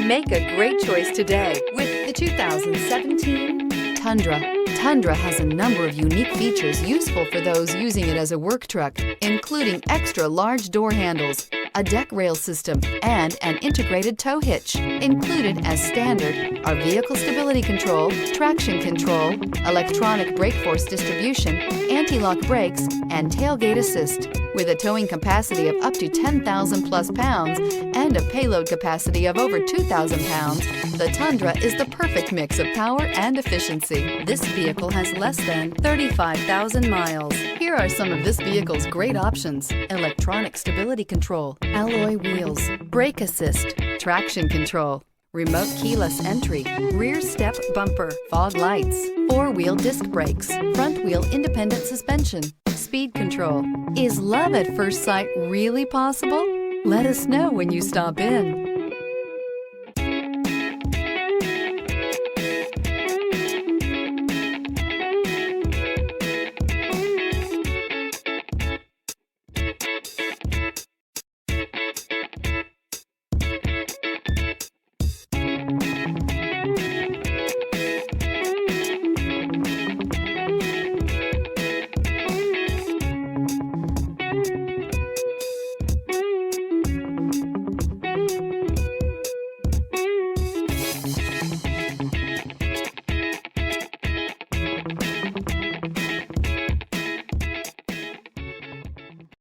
Make a great choice today with the 2017 Tundra. Tundra has a number of unique features useful for those using it as a work truck, including extra large door handles, a deck rail system, and an integrated tow hitch. Included as standard are vehicle stability control, traction control, electronic brake force distribution, anti-lock brakes, and tailgate assist. With a towing capacity of up to 10,000 plus pounds and a payload capacity of over 2,000 pounds, the Tundra is the perfect mix of power and efficiency. This vehicle has less than 35,000 miles. Here are some of this vehicle's great options: electronic stability control, alloy wheels, brake assist, traction control, remote keyless entry, rear step bumper, fog lights, four-wheel disc brakes, front wheel independent suspension, speed control. Is love at first sight really possible? Let us know when you stop in.